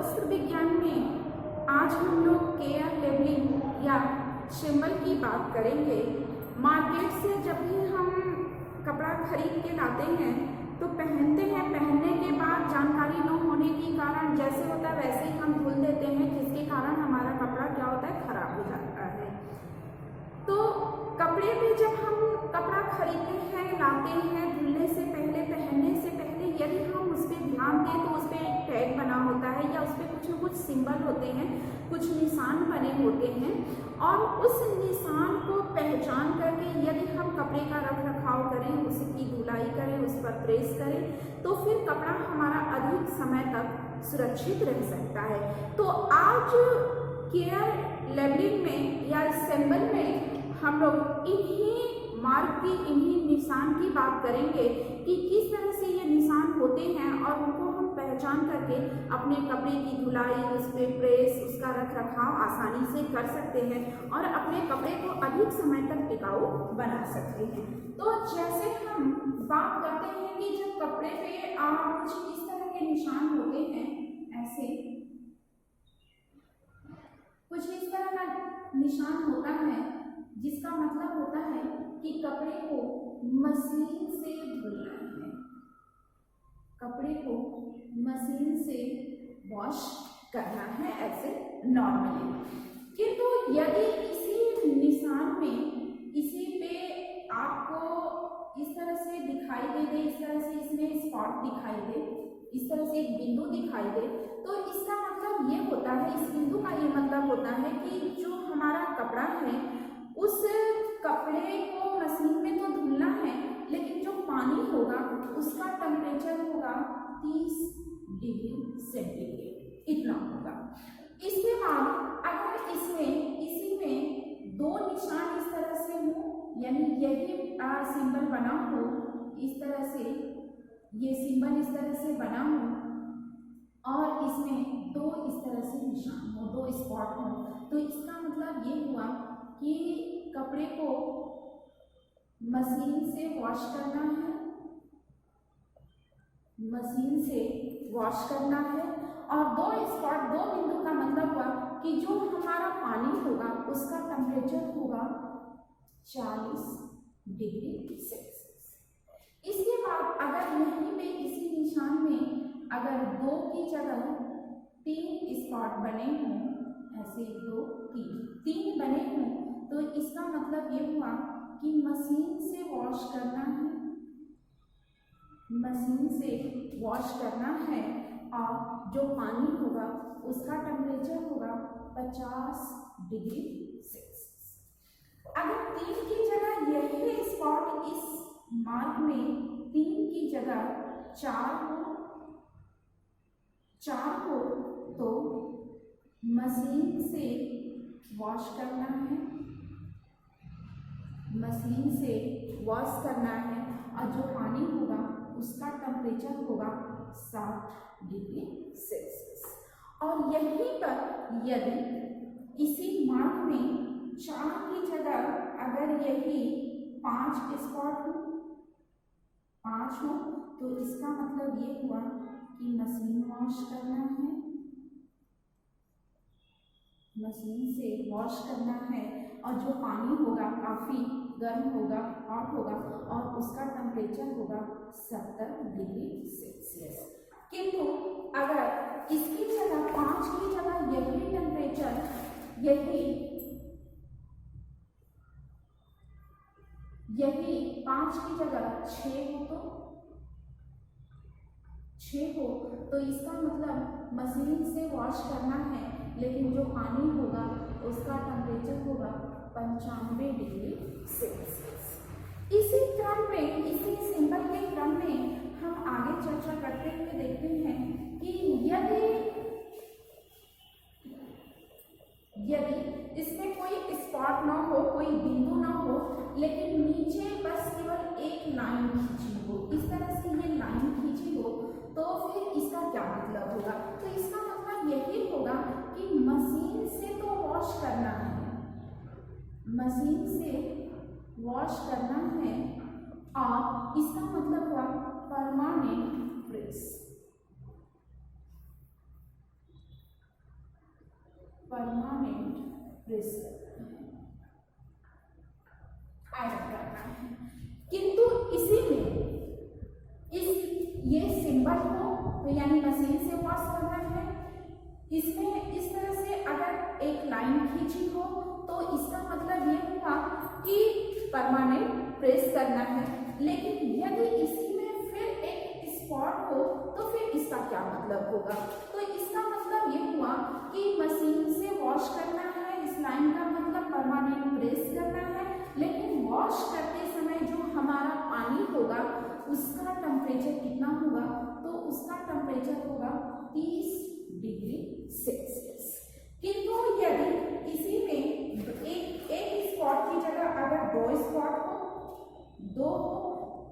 वस्त्र विज्ञान में आज हम लोग केयर लेबलिंग या सिंबल की बात करेंगे। मार्केट से जब भी हम कपड़ा खरीद के लाते हैं तो पहनते हैं, पहनने के बाद जानकारी न होने के कारण जैसे होता है वैसे ही हम धुल देते हैं, जिसके कारण हमारा कपड़ा क्या होता है, खराब हो जाता है। तो कपड़े पे जब हम कपड़ा खरीदते हैं, लाते हैं, धुलने से पहले, पहनने से पहले यदि हम उस पर ध्यान दें तो उस पर एक टैग बना होता है या उस पर कुछ न कुछ सिंबल होते हैं, कुछ निशान बने होते हैं, और उस निशान को पहचान करके यदि हम कपड़े का रख रखाव करें, उसकी धुलाई करें, उस पर प्रेस करें, तो फिर कपड़ा हमारा अधिक समय तक सुरक्षित रह सकता है। तो आज केयर लेबलिंग में या सिंबल में हम लोग इन्हीं मार्क की, इन्हीं निशान की बात करेंगे कि किस तरह से ये निशान होते हैं और उनको हम पहचान करके अपने कपड़े की धुलाई, उस पर प्रेस, उसका रख रखाव आसानी से कर सकते हैं और अपने कपड़े को अधिक समय तक टिकाऊ बना सकते हैं। तो जैसे हम बात करते हैं कि जब कपड़े पे कुछ इस तरह के निशान होते हैं, ऐसे कुछ इस तरह का निशान होता है, जिसका मतलब होता है कि कपड़े को मशीन से धुलना है, कपड़े को मशीन से वॉश करना है, ऐसे नॉर्मली। किंतु यदि इसी निशान में, इसी पे आपको इस तरह से दिखाई दे, इस तरह से इसमें स्पॉट दिखाई दे, इस तरह से एक बिंदु दिखाई दे, तो इसका मतलब ये होता है, इस बिंदु का ये मतलब होता है कि जो हमारा कपड़ा है उस कपड़े को मशीन में तो धुलना है, लेकिन जो पानी होगा उसका टेम्परेचर होगा 30 डिग्री सेंटीग्रेड, इतना होगा। इसके बाद अगर इसमें, इसी में दो निशान इस तरह से हो, यानी यही सिंबल बना हो, इस तरह से ये सिंबल इस तरह से बना हो और इसमें दो इस तरह से निशान हो, दो स्पॉट हो, तो इसका मतलब ये हुआ कि कपड़े को मशीन से वॉश करना है, मशीन से वॉश करना है। और दो स्पॉट, दो बिंदु का मतलब हुआ कि जो हमारा पानी होगा उसका टेम्परेचर होगा 40 डिग्री सेल्सियस। इसके बाद अगर यहीं पे इसी निशान में अगर दो की जगह 3 स्पॉट बने हों, ऐसे 2 3 बने हों, तो इसका मतलब ये हुआ कि मशीन से वॉश करना है, मशीन से वॉश करना है, और जो पानी होगा उसका टेम्परेचर होगा 50 डिग्री सेल्सियस। अगर 3 की जगह यही स्पॉट इस मार्क में 3 की जगह 4 हो तो मशीन से वॉश करना है, मशीन से वॉश करना है, और जो पानी होगा उसका टेम्परेचर होगा 60 डिग्री सेल्सियस। और यहीं पर यदि इसी मार्क में 4 की जगह अगर यही 5 स्पॉट हो, तो इसका मतलब ये हुआ कि मशीन वॉश करना है, मशीन से वॉश करना है, और जो पानी होगा काफ़ी गर्म होगा, हॉट होगा, और उसका टेम्परेचर होगा 70 डिग्री सेल्सियस। किंतु अगर इसकी जगह 5 की जगह यही टेम्परेचर, यही 5 की जगह 6 हो तो इसका मतलब मशीन से वॉश करना है, लेकिन जो पानी होगा उसका टेम्परेचर होगा 95 डिग्री सेल्सियस। इसी क्रम में, इसी सिंबल के क्रम में हम आगे चर्चा करते हुए देखते हैं कि यदि इसमें कोई स्पॉट ना हो, कोई बिंदु ना हो, लेकिन नीचे बस केवल एक लाइन खींची हो, इस तरह से ये लाइन खींची हो, तो फिर इसका क्या मतलब होगा? तो इसका मतलब यही होगा कि मशीन से तो वॉश करना है, मशीन से वॉश करना है, और इसका मतलब हुआ परमानेंट प्रेस। परमानेंट प्रेस करना है, आयरन करना है। किंतु इसी में ये सिंबल को तो यानी मशीन से वॉश करना है। इसमें इस तरह से अगर एक लाइन खींची हो तो इसका मतलब ये हुआ कि परमानेंट प्रेस करना है। लेकिन यदि इसी में फिर एक स्पॉट हो तो फिर इसका क्या मतलब होगा? तो इसका मतलब ये हुआ कि मशीन से वॉश करना है, इस लाइन का मतलब परमानेंट प्रेस करना है। लेकिन वॉश करते समय जो हमारा पानी होगा उसका टेम्परेचर कितना होगा? तो उसका टेम्परेचर होगा 30 डिग्री सेल्सियस। किंतु यदि इसी में एक स्पॉट की जगह अगर 2 स्पॉट हो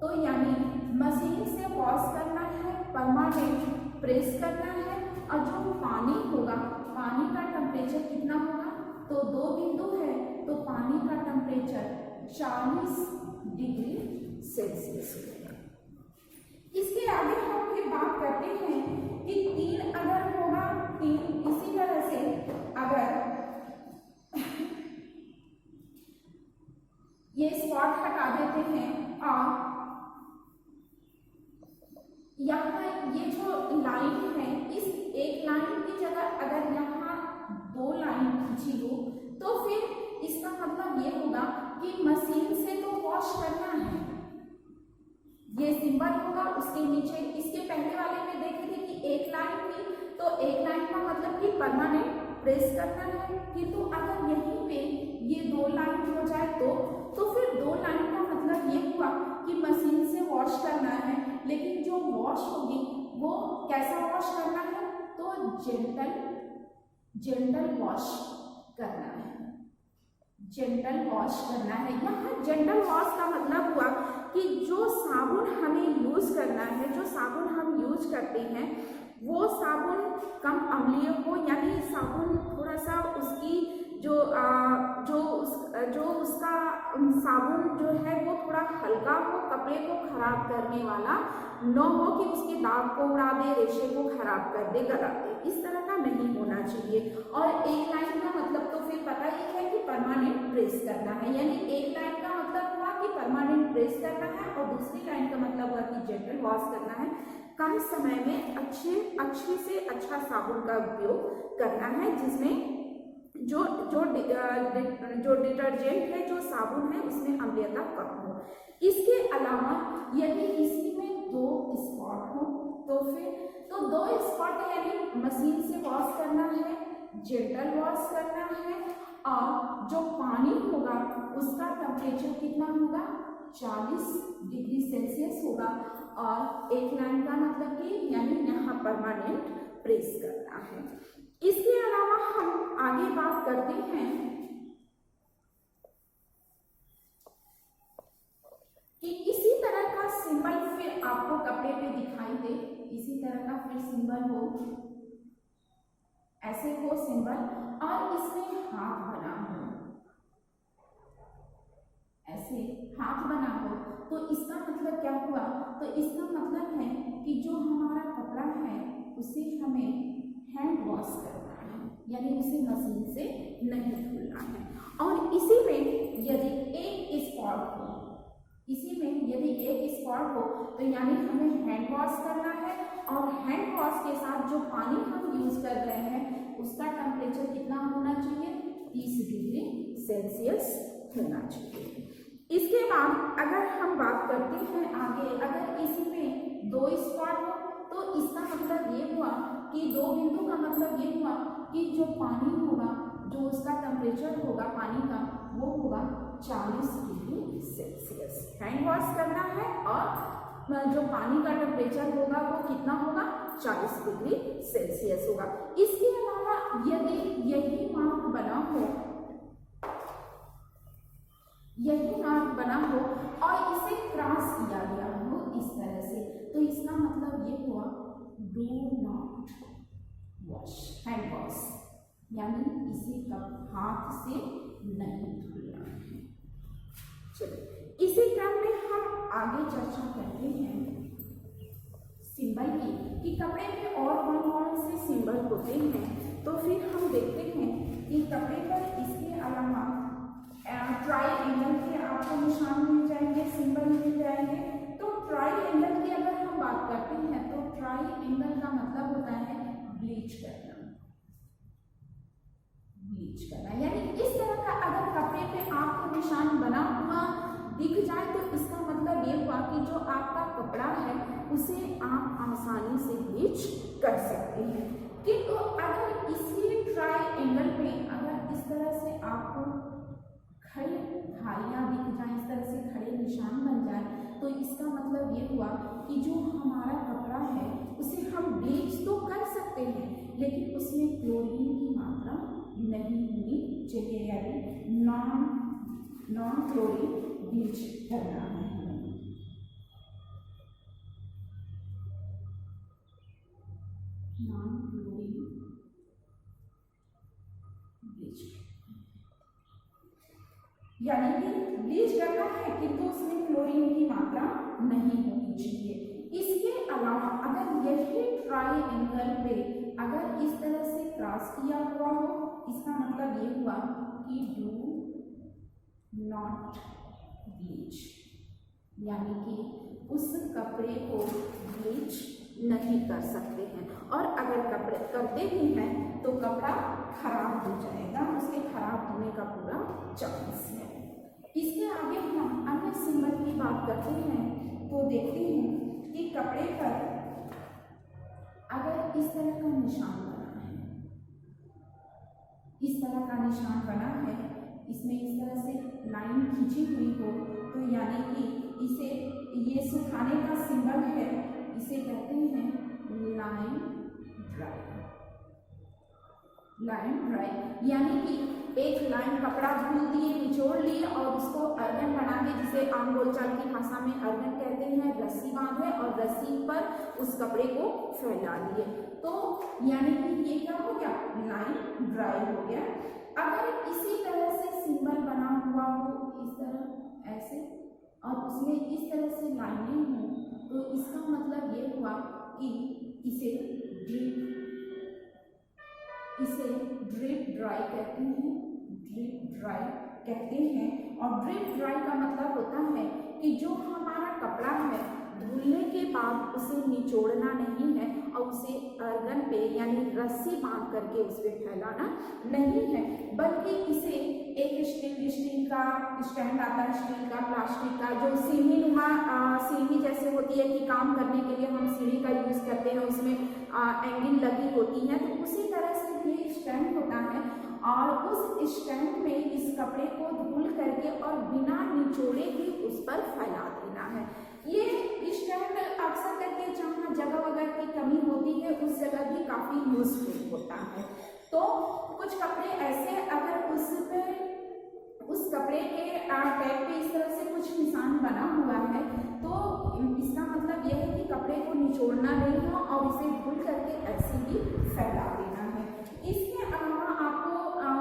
तो यानी मशीन से वॉश करना है, परमानेंट प्रेस करना है, और जो पानी होगा पानी का टेम्परेचर कितना होगा? तो 2 बिंदु है तो पानी का टेम्परेचर 40 डिग्री सेल्सियस होगा। इसके आगे हम फिर बात करते हैं कि 3 अगर होगा, 3 इसी तरह से अगर ये स्पॉट हटा देते हैं और यहाँ ये जो लाइन है इस एक लाइन की जगह अगर यहाँ 2 लाइन खींची हो तो फिर इसका मतलब ये होगा कि मशीन से तो वॉश करना है। ये सिंबल होगा उसके नीचे, इसके पहले वाले में देखे थे कि एक लाइन थी तो एक लाइन का मतलब कि परमानेंट प्रेस करना है। किंतु अगर यहीं पे ये 2 लाइन हो जाए तो फिर 2 लाइन का मतलब ये हुआ कि मशीन से वॉश करना है। लेकिन जो वॉश होगी वो कैसा वॉश करना है? तो जेंटल वॉश करना है, जेंटल वॉश करना है। यहाँ जेंटल वॉश का मतलब हुआ कि जो साबुन हमें यूज करना है, जो साबुन हम यूज करते हैं वो साबुन कम अम्लीय हो, यानी साबुन थोड़ा सा उसकी जो उसका साबुन जो है वो थोड़ा हल्का हो, कपड़े को खराब करने वाला न हो कि उसके दाग को उड़ा दे, रेशे को खराब कर दे, गला दे, इस तरह का नहीं होना चाहिए। और एक लाइन का मतलब तो फिर पता ही है कि परमानेंट प्रेस करना है, यानी एक लाइन का मतलब हुआ कि परमानेंट प्रेस करना है और दूसरी लाइन का मतलब हुआ कि जेंटल वॉश करना है। कम समय में अच्छे से अच्छा साबुन का उपयोग करना है, जिसमें जो डिटर्जेंट है, जो साबुन है उसमें अम्लीयता कम हो। इसके अलावा यदि इसी में 2 स्पॉट हो तो फिर 2 स्पॉट यानी मशीन से वॉश करना है, जेंटल वॉश करना है, और जो पानी होगा उसका टेम्परेचर कितना होगा? 40 डिग्री सेल्सियस होगा। और एक लाइन का मतलब कि यानी यहाँ परमानेंट प्रेस करना है। इसके अलावा हम आगे बात करते हैं कि इसी तरह का सिंबल फिर आपको कपड़े पे दिखाई दे, इसी तरह का फिर सिंबल हो, ऐसे हो सिंबल, और इसमें हाथ बना हो, ऐसे हाथ बना हो, तो इसका मतलब क्या हुआ? तो इसका मतलब है कि जो हमारा कपड़ा है उसे हमें हैंड वॉश करना है, यानी उसे मशीन से नहीं धुलना है। और इसी में यदि एक स्पॉट हो, इसी में यदि एक स्पॉट हो तो यानी हमें हैंड वॉश करना है, और हैंड वॉश के साथ जो पानी हम यूज कर रहे हैं उसका टेम्परेचर कितना होना चाहिए? 30 डिग्री सेल्सियस होना चाहिए। इसके बाद अगर हम बात करते हैं आगे, अगर इसी में 2 स्पॉट हो तो इसका मतलब ये हुआ कि 2 बिंदु का मतलब ये हुआ कि जो पानी होगा, जो उसका टेम्परेचर होगा पानी का, वो होगा 40 डिग्री सेल्सियस। हैंड वॉश करना है और जो पानी का टेम्परेचर होगा वो कितना होगा? 40 डिग्री सेल्सियस होगा। इसके अलावा यदि यही मार्क बना हो, यही मार्क बना हो और इसे क्रॉस किया गया हो इस तरह से, तो इसका मतलब ये हुआ do not wash, hand wash, यानी इसे कब हाथ से नहीं धुलना है। चलिए इसी क्रम में हम आगे चर्चा करते हैं सिंबल की, कि कपड़े में और कौन कौन से सिंबल होते हैं। तो फिर हम देखते हैं कि कपड़े पर इसके अलावा ट्राइएंगल के आपको निशान मिल जाएंगे, सिंबल मिल जाएंगे। तो ट्राइएंगल की अगर हम बात करते हैं तो ट्राइएंगल का मतलब होता है ब्लीच करना, ब्लीच करना। यानी इस तरह का अगर कपड़े पे आपको निशान बना हुआ दिख जाए तो इसका मतलब ये हुआ कि जो आपका कपड़ा है उसे आप आसानी से ब्लीच कर सकते हैं। किंतु अगर इसी ट्राइएंगल पे अगर इस तरह से आपको खड़े धारियाँ दिख जाए, इस तरह से खड़े निशान बन जाए, तो इसका मतलब ये हुआ कि जो हमारा कपड़ा है उसे हम ब्लीच तो कर सकते हैं लेकिन उसमें क्लोरीन की मात्रा नहीं होनी चाहिए, यानी नॉन क्लोरीन ब्लीच करना है। नॉन क्लोरीन ब्लीच, यानी कि ब्लीच करना है किंतु उसमें क्लोरीन की मात्रा नहीं होनी चाहिए। इसके अलावा अगर यही ट्राइएंगल पे अगर इस तरह से क्रॉस किया हुआ हो, इसका मतलब ये हुआ कि डू नॉट ब्लीच, यानी कि उस कपड़े को ब्लीच नहीं कर सकते हैं। और अगर कपड़े करते भी हैं तो कपड़ा खराब हो जाएगा, उसके खराब होने का पूरा चांस है। इसके आगे हम अन्य सिंबल की बात करते हैं तो देखते हैं कि कपड़े पर अगर इस तरह का निशान बना है, इस तरह का निशान बना है, इसमें इस तरह से लाइन खींची हुई हो, तो यानी कि इसे ये सुखाने का सिंबल है, इसे कहते हैं लाइन ड्राई। लाइन ड्राई यानी कि एक लाइन कपड़ा धुल दिए, निचोड़ लिए और उसको अर्गन बना के, जिसे आम बोलचाल की भाषा में अर्गन कहते हैं, रस्सी बांधे और रस्सी पर उस कपड़े को फैला दिए, तो यानी कि ये क्या हो गया, लाइन ड्राई हो गया। अगर इसी तरह से सिंबल बना हुआ हो इस तरह ऐसे और उसमें इस तरह से लाइनें हो, तो इसका मतलब ये हुआ कि इसे ड्रिप ड्राई कहते हैं, ड्रिप ड्राई कहते हैं। और ड्रिप ड्राई का मतलब होता है कि जो हमारा कपड़ा है धुलने के बाद उसे निचोड़ना नहीं है और उसे अर्गन पे यानी रस्सी बांध करके उस पर फैलाना नहीं है, बल्कि इसे एक स्टील का स्टैंड आता है, स्टील का, प्लास्टिक का, जो सीढ़ी जैसे होती है कि काम करने के लिए हम सीढ़ी का यूज करते हैं, उसमें एंगल लगी होती है, तो उसी तरह से ये स्टैंड होता है और उस स्टैंड में इस कपड़े को धुल करके और बिना निचोड़े ही उस पर फैला देना है। ये स्टैंड अक्सर करके जहाँ जगह वगैरह की कमी होती है उस जगह भी काफ़ी यूजफुल होता है। तो कुछ कपड़े ऐसे अगर उस कपड़े के टैग पे इस तरह से कुछ निशान बना हुआ है तो इसका मतलब यह है कि कपड़े को निचोड़ना नहीं हो और इसे धुल करके ऐसे ही फैला देना है। इसके अलावा आपको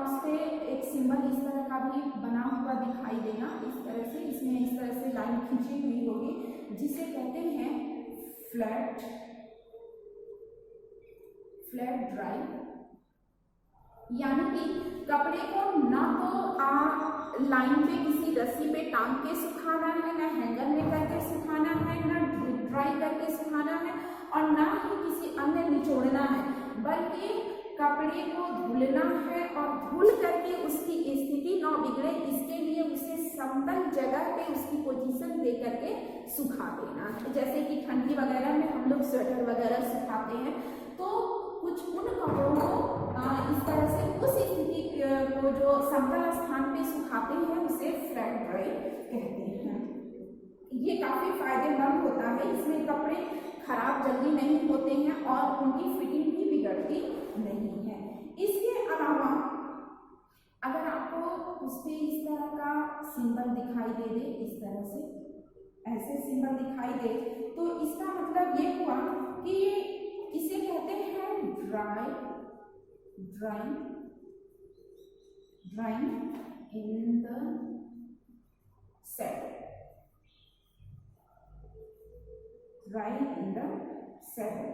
उस पर एक सिंबल इस तरह का भी बना हुआ दिखाई देगा, इस तरह से, इसमें इस तरह से लाइन खींची हुई होगी जिसे कहते हैं फ्लैट ड्राई, यानी कि कपड़े को ना तो लाइन पे किसी रस्सी पे टांग के सुखाना है, ना हैंगर में करके सुखाना है, ना ड्राई करके सुखाना है और ना ही किसी अन्य निचोड़ना है, बल्कि कपड़े को धुलना है और धुल करके उसकी स्थिति ना बिगड़े इसके लिए उसे समतल जगह पे उसकी पोजीशन दे करके सुखा देना है। जैसे कि ठंडी वगैरह में हम लोग स्वेटर वगैरह सुखाते हैं तो कुछ उन कपड़ों को इस तरह से उस स्थिति को जो समतल स्थान पे सुखाते हैं उसे फ्लैट ड्राई कहते हैं। ये काफ़ी फायदेमंद होता है, इसमें कपड़े खराब जल्दी नहीं होते हैं और उनकी फिटिंग भी बिगड़ती नहीं है। इसके अलावा अगर आपको उस पर इस तरह का सिंबल दिखाई दे इस तरह से ऐसे सिंबल दिखाई दे तो इसका मतलब ये हुआ कि इसे कहते हैं drawing in the saddle, drawing in the saddle,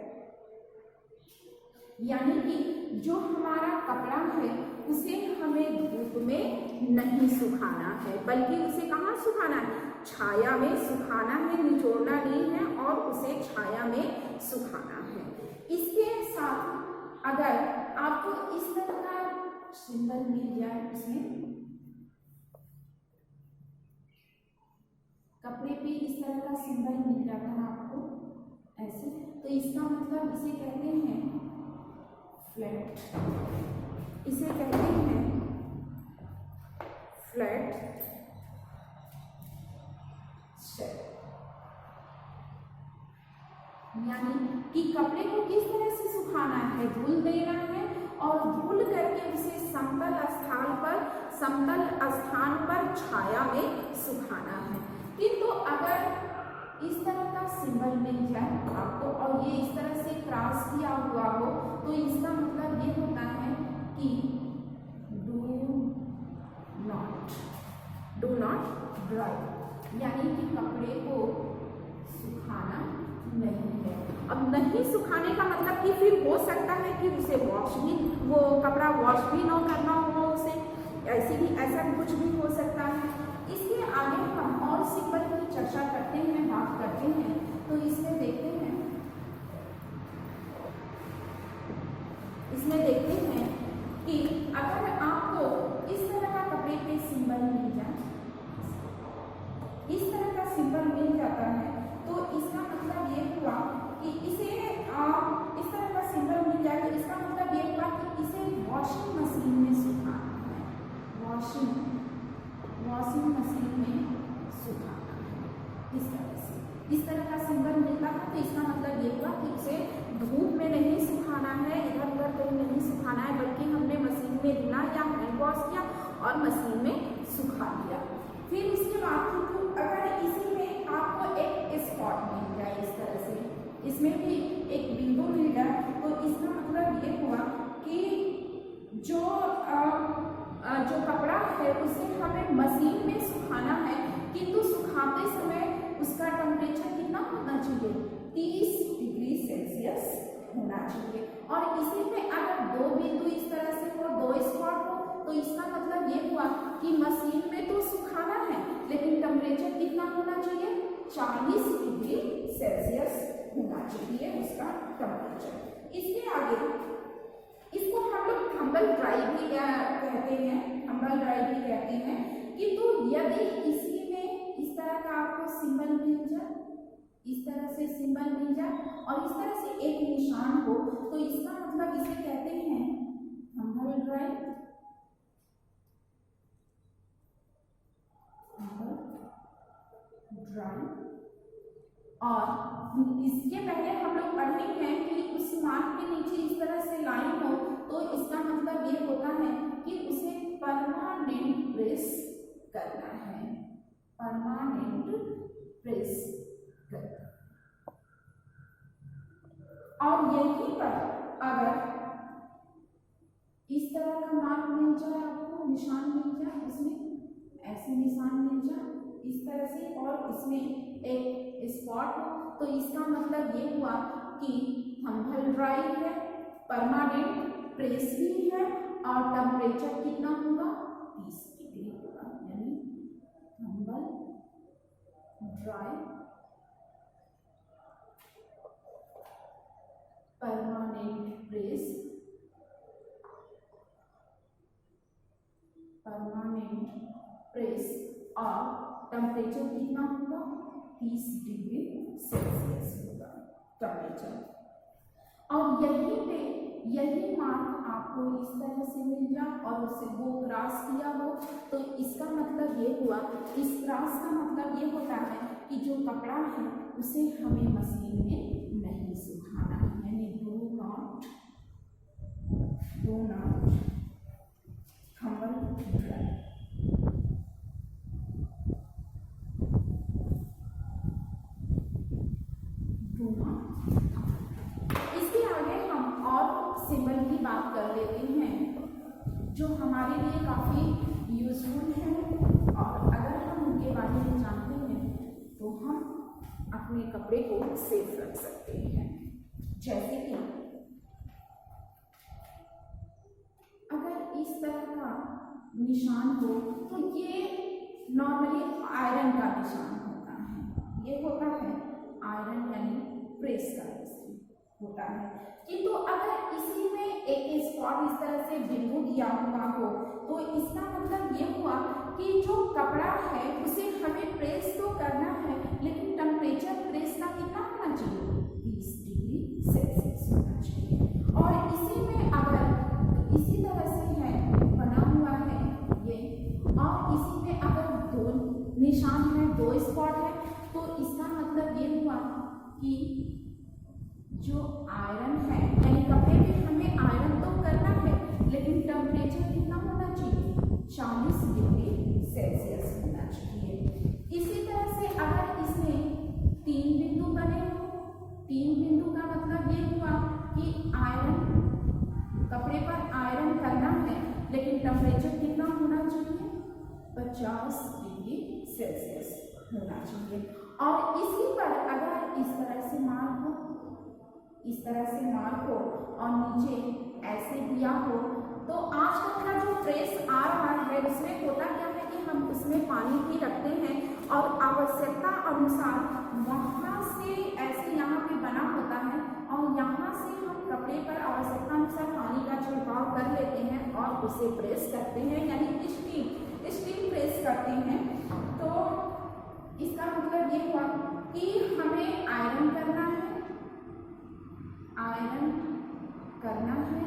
यानी कि जो हमारा कपड़ा है उसे हमें धूप में नहीं सुखाना है, बल्कि उसे कहाँ सुखाना है? छाया में सुखाना है, निचोड़ना नहीं है और उसे छाया में सुखाना है। इसके साथ अगर आपको इस तरह का सिंबल मिल जाए, इसमें कपड़े पे इस तरह का सिंबल मिल जाता है आपको ऐसे, तो इसका मतलब इसे कहते हैं फ्लैट, इसे कहते हैं फ्लैट शेप। यानी कि कपड़े को किस तरह से सुखाना है? धुल देना है और धुल करके उसे समतल स्थान पर छाया में सुखाना है। किंतु अगर इस तरह का सिंबल मिल जाए आपको और ये इस तरह से क्रॉस किया हुआ हो, तो इसका मतलब ये होता है कि डू नॉट ड्राई, यानी कि कपड़े को सुखाना नहीं है। अब नहीं सुखाने का मतलब कि फिर हो सकता है कि उसे वो कपड़ा वॉश भी न करना हो, उसे ऐसा कुछ भी हो सकता है। इसके आगे हम और सिंबल की चर्चा करते हैं, बात करते हैं। तो इसमें देखते हैं कि अगर आपको इस तरह का कपड़े पे सिंबल मिल जाए, इस तरह का सिंबल मिल जाता है, तो इसका मतलब ये हुआ कि इसे इस तरह का सिंबल मिल जाए, तो इसका मतलब ये हुआ कि इसे वॉशिंग मशीन में सुखाना है, वॉशिंग मशीन में सुखाना है। इस तरह का सिंबल मिलता है, तो इसका मतलब ये हुआ कि उसे धूप में नहीं सुखाना है, इधर उधर कहीं नहीं सुखाना है, बल्कि हमने मशीन में धुला या हैंड वॉश किया और मशीन में सुखा लिया। फिर उसके बाद अगर इसी में आपको एक स्पॉट मिल जाए, इस तरह से इसमें भी एक बिंदु मिल जाए, तो इसका मतलब ये हुआ कि जो कपड़ा है उसे हमें मशीन में सुखाना है, किंतु सुखाते समय उसका टेम्परेचर कितना होना चाहिए? 30 डिग्री सेल्सियस होना चाहिए। और इसी में अगर दो बिंदु इस तरह से हो, दो स्पॉट हो, तो इसका मतलब ये हुआ कि मशीन में तो सुखाना है, लेकिन टेम्परेचर कितना होना चाहिए? 40 डिग्री सेल्सियस होना चाहिए उसका टेम्परेचर। इसके आगे इसको हम लोग थर्मल ड्राई भी कहते हैं, किंतु यदि इसी में इस तरह का आपको सिंबल मिल जाए, इस तरह से सिंबल मिल जाए और इस तरह से एक निशान हो, तो इसका मतलब इसे कहते हैं थर्मल ड्राई, और इसके पहले हम लोग पढ़े हैं कि उस मार्क के नीचे इस तरह से लाइन हो, तो इसका मतलब ये होता है कि उसे परमानेंट प्रेस करना है, परमानेंट प्रेस करना। और यहीं पर अगर इस तरह का मार्क मिल जाए, आपको निशान मिल जाए, उसमें ऐसे निशान मिल जाए इस तरह से, और इसमें एक स्पॉट हो, तो इसका मतलब ये हुआ कि थर्मल ड्राई है, परमानेंट प्रेस भी है और टेम्परेचर कितना होगा? 30 डिग्री होगा। यानी थर्मल ड्राई, परमानेंट प्रेस, और टेम्परेचर कितना होगा? 30 डिग्री सेल्सियस होगा टेम्परेचर। और यही मार्क आपको इस तरह से मिल जाए और उसे वो क्रॉस किया हो, तो इसका मतलब ये हुआ, इस क्रॉस का मतलब ये होता है कि जो कपड़ा है उसे हमें मशीन में नहीं सुखाना है, यानी डू नॉट थर्मल ड्राई। इसके आगे हम और सिंबल की बात कर लेते हैं जो हमारे लिए काफ़ी यूजफुल है, और अगर हम उनके बारे में जानते हैं तो हम अपने कपड़े को सेफ रख सकते हैं। जैसे कि इस तरह का निशान हो तो ये नॉर्मली आयरन का निशान होता है। ये होता है आयरन यानी प्रेस का होता है। किंतु अगर इसी में एक स्पॉट इस तरह से बिंदु दिया हुआ हो तो इसका मतलब ये हुआ कि जो कपड़ा है उसे हमें प्रेस तो करना है, लेकिन टेम्परेचर प्रेस का कितना होना चाहिए, 20 डिग्री सेल्सियस होना चाहिए। और इसी में अगर इसी तरह से है बना हुआ है ये, और इसी में अगर दो निशान है, दो स्पॉट है, तो इसका मतलब ये हुआ कि जो आयरन है यानी कपड़े में हमें आयरन तो करना है, लेकिन टेम्परेचर कितना होना चाहिए, 40 डिग्री सेल्सियस होना चाहिए। इसी तरह से अगर इसमें 3 बिंदु बने हो, 3 बिंदु का मतलब ये हुआ कि आयरन कपड़े पर आयरन करना है, लेकिन टेम्परेचर कितना होना चाहिए, 50 डिग्री सेल्सियस होना चाहिए। और इसी पर अगर इस तरह से मार्क हो, इस तरह से मार्क हो और नीचे ऐसे दिया हो, तो आजकल का जो प्रेस आ रहा है उसमें होता क्या है कि हम उसमें पानी भी रखते हैं और आवश्यकता अनुसार वहाँ से ऐसे यहाँ पे बना होता है और यहाँ से हम कपड़े पर आवश्यकता अनुसार पानी का छिड़काव कर लेते हैं और उसे प्रेस करते हैं, यानी स्टीम प्रेस करते हैं। तो इसका मतलब ये हुआ कि हमें आयरन करना है, आयरन करना है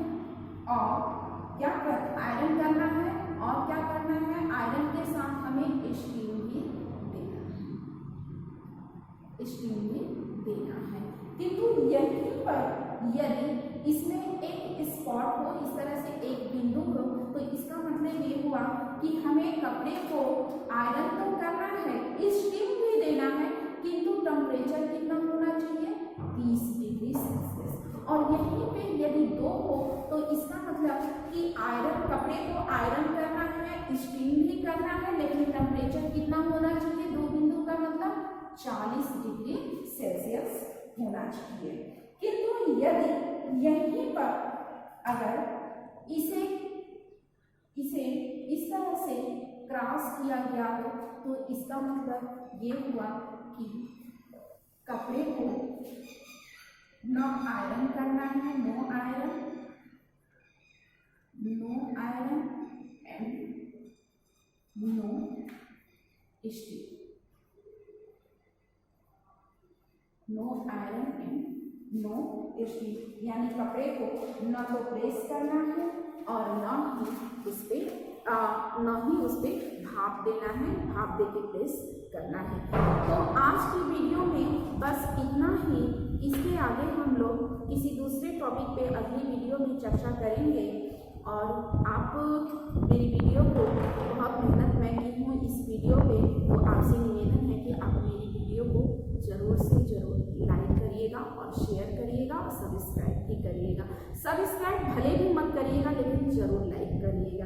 और क्या आयरन करना है और क्या करना है, आयरन के साथ हमें स्टीम भी देना है, स्टीम भी देना है। किंतु यहीं पर यदि इसमें एक स्पॉट हो, इस तरह से एक बिंदु हो, तो इसका मतलब ये हुआ कि हमें कपड़े को आयरन तो करना है, स्टीम भी देना है, किंतु टेम्परेचर कितना होना चाहिए, 30 डिग्री सेल्सियस। और यहीं पे यदि 2 हो तो इसका मतलब कि आयरन कपड़े को आयरन करना है, स्टीम भी करना है, लेकिन टेम्परेचर कितना होना चाहिए, 2 बिंदु का मतलब 40 डिग्री सेल्सियस होना चाहिए। किंतु यदि यहीं पर अगर इसे इस तरह से क्रॉस किया गया हो तो इसका मतलब ये हुआ कि कपड़े को न आयरन करना है, no iron and no steam, no iron and no steam, यानी कपड़े को न तो प्रेस करना है और न ही उस पर भाप देना है, भाप दे के प्रेस करना है। तो आज की वीडियो में बस इतना ही। इसके आगे हम लोग किसी दूसरे टॉपिक पे अगली वीडियो में चर्चा करेंगे। और आप मेरी वीडियो को बहुत मेहनत मैं की हूँ इस वीडियो पे, तो आपसे निवेदन है कि आप मेरी वीडियो को ज़रूर से ज़रूर लाइक करिएगा और शेयर करिएगा और सब्सक्राइब भी करिएगा। सब्सक्राइब भले भी मत करिएगा, लेकिन ज़रूर लाइक करिएगा।